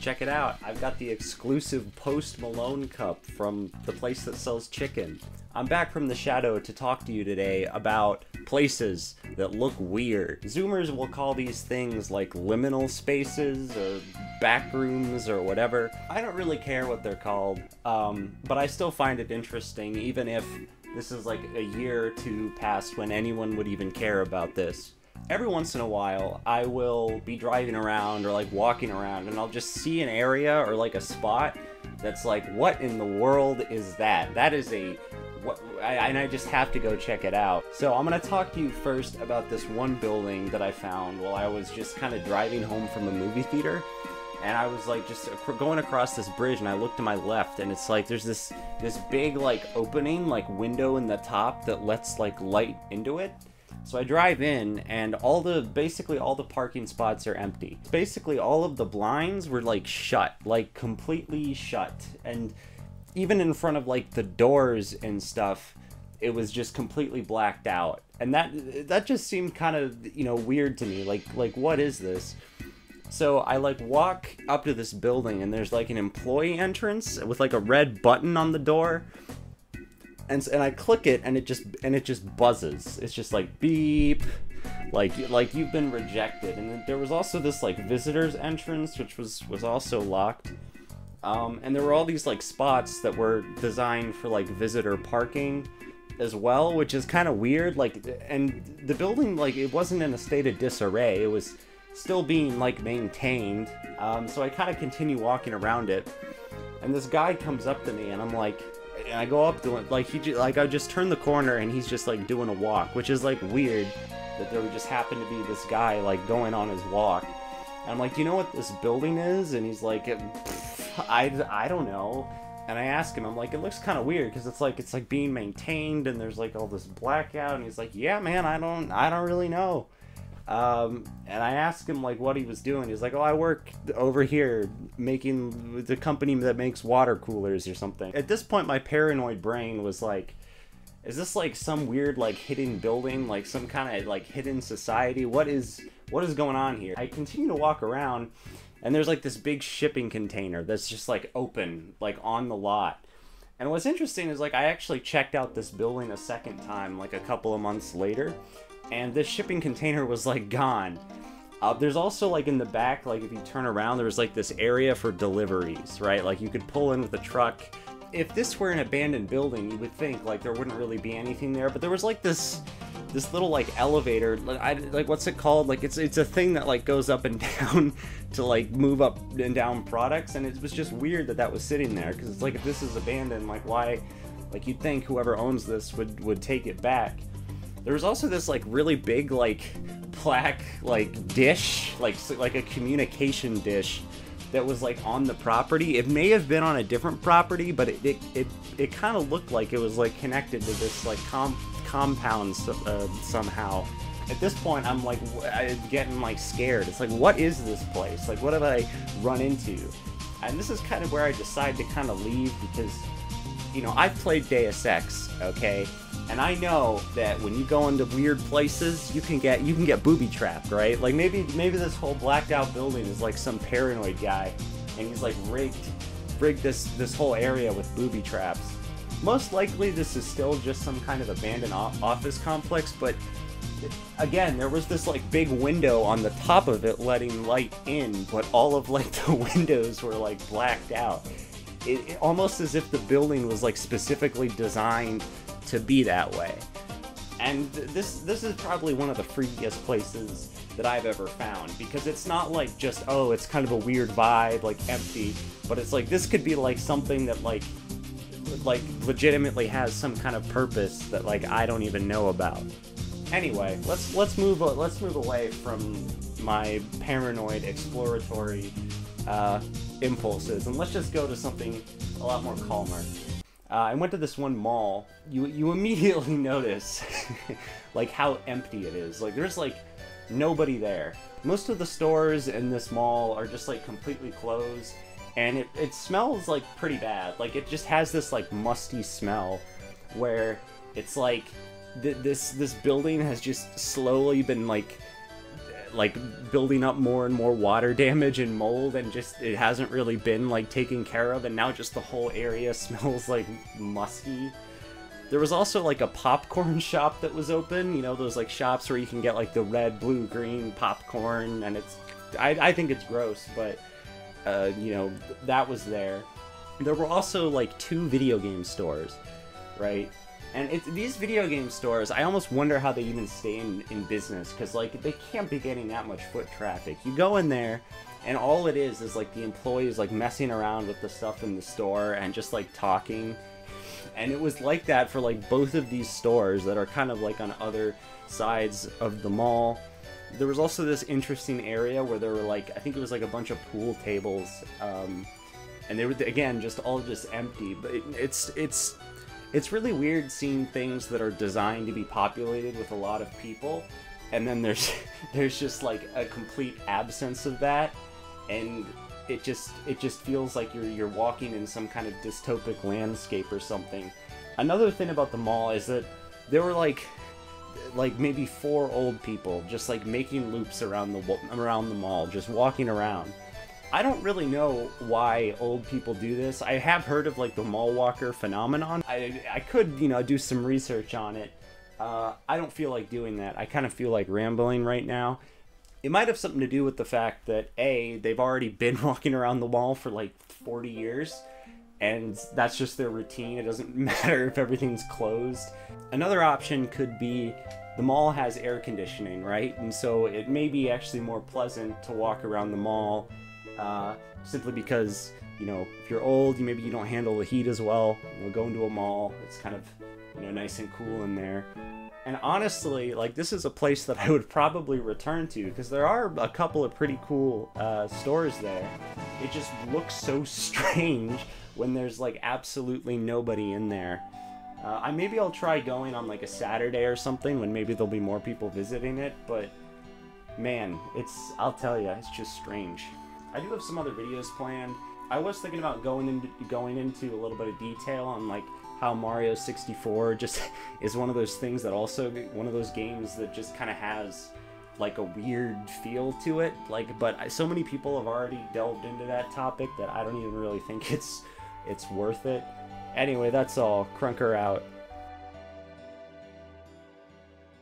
Check it out. I've got the exclusive Post Malone cup from the place that sells chicken. I'm back from the shadow to talk to you today about places that look weird. Zoomers will call these things like liminal spaces or back rooms or whatever. I don't really care what they're called, but I still find it interesting, even if this is like a year or two past when anyone would even care about this. Every once in a while, I will be driving around or like walking around and I'll just see an area or like a spot that's like, what in the world is that? That is and I just have to go check it out. So I'm gonna talk to you first about this one building that I found while I was just kind of driving home from a movie theater. And I was like just going across this bridge and I looked to my left and it's like there's this big like opening, like window in the top that lets like light into it. So I drive in and basically all the parking spots are empty. Basically all of the blinds were like shut, like completely shut. And even in front of like the doors and stuff, it was just completely blacked out. And that just seemed kind of, you know, weird to me. Like what is this? So I like walk up to this building and there's like an employee entrance with like a red button on the door. And I click it and it just buzzes. It's just like beep, like you've been rejected. And then there was also this like visitors entrance which was also locked. And there were all these like spots that were designed for like visitor parking as well, which is kind of weird. Like, and the building, like, it wasn't in a state of disarray. It was still being like maintained. So I kind of continue walking around it, and this guy comes up to me, and I'm like, and I go up to him, like I just turn the corner, and he's just like doing a walk, which is like weird that there would just happen to be this guy like going on his walk. And I'm like, do you know what this building is? And he's like, I don't know. And I ask him, I'm like, it looks kind of weird because it's like being maintained and there's like all this blackout. And he's like, yeah, man, I don't really know. And I asked him like what he was doing. He's like, oh, I work over here making the company that makes water coolers or something. At this point, my paranoid brain was like, is this like some weird like hidden building, like some kind of like hidden society? What is going on here? I continue to walk around, and there's like this big shipping container that's just like open, like on the lot. And what's interesting is like I actually checked out this building a second time, like a couple of months later, and this shipping container was like gone. There's also like in the back, like if you turn around, there's like this area for deliveries, right? Like you could pull in with a truck. If this were an abandoned building, you would think like there wouldn't really be anything there, but there was like this little like elevator, like what's it called? Like it's a thing that like goes up and down to like move up and down products, and it was just weird that was sitting there, because it's like if this is abandoned, like why? Like you'd think whoever owns this would take it back. There was also this like really big like black like dish, like a communication dish that was like on the property. It may have been on a different property, but it kind of looked like it was like connected to this like compound somehow. At this point, I'm like getting like scared. It's like, what is this place? Like, what have I run into? And this is kind of where I decide to kind of leave, because, you know, I've played Deus Ex, okay? And I know that when you go into weird places, you can get booby-trapped, right? Like maybe this whole blacked out building is like some paranoid guy, and he's like rigged this whole area with booby traps. Most likely this is still just some kind of abandoned office complex, but again, there was this like big window on the top of it letting light in, but all of like the windows were like blacked out. It almost as if the building was like specifically designed to be that way. And this is probably one of the freakiest places that I've ever found, because it's not like just, oh, it's kind of a weird vibe, like empty, but it's like this could be like something that like legitimately has some kind of purpose that like I don't even know about. Anyway, let's move away from my paranoid exploratory impulses, and let's just go to something a lot more calmer. I went to this one mall. You immediately notice like how empty it is. Like there's like nobody there. Most of the stores in this mall are just like completely closed, and it smells like pretty bad. Like it just has this like musty smell where it's like this building has just slowly been like like building up more and more water damage and mold, and just it hasn't really been like taken care of, and now just the whole area smells like musky. There was also like a popcorn shop that was open, you know, those like shops where you can get like the red, blue, green popcorn, and I think it's gross, but you know, that was there. There were also like 2 video game stores, right? And these video game stores, I almost wonder how they even stay in business, because like they can't be getting that much foot traffic. You go in there, and all it is like the employees like messing around with the stuff in the store and just like talking. And it was like that for like both of these stores that are kind of like on other sides of the mall. There was also this interesting area where there were like, I think it was like a bunch of pool tables, and they were again just all just empty. But it's really weird seeing things that are designed to be populated with a lot of people, and then there's just like a complete absence of that, and it just feels like you're walking in some kind of dystopic landscape or something. Another thing about the mall is that there were like maybe 4 old people just like making loops around the mall, just walking around. I don't really know why old people do this. I have heard of like the mall walker phenomenon. I could, you know, do some research on it. I don't feel like doing that. I kind of feel like rambling right now. It might have something to do with the fact that A, they've already been walking around the mall for like 40 years, and that's just their routine. It doesn't matter if everything's closed. Another option could be the mall has air conditioning, right? And so it may be actually more pleasant to walk around the mall, simply because, you know, if you're old, maybe you don't handle the heat as well. You know, going to a mall, it's kind of, you know, nice and cool in there. And honestly, like, this is a place that I would probably return to, because there are a couple of pretty cool stores there. It just looks so strange when there's like absolutely nobody in there. Maybe I'll try going on like a Saturday or something when maybe there'll be more people visiting it, but man, I'll tell you, it's just strange. I do have some other videos planned. I was thinking about going into a little bit of detail on like how Mario 64 just is one of those things that also, one of those games that just kind of has like a weird feel to it. Like, but so many people have already delved into that topic that I don't even really think it's worth it. Anyway, that's all. Crunker out.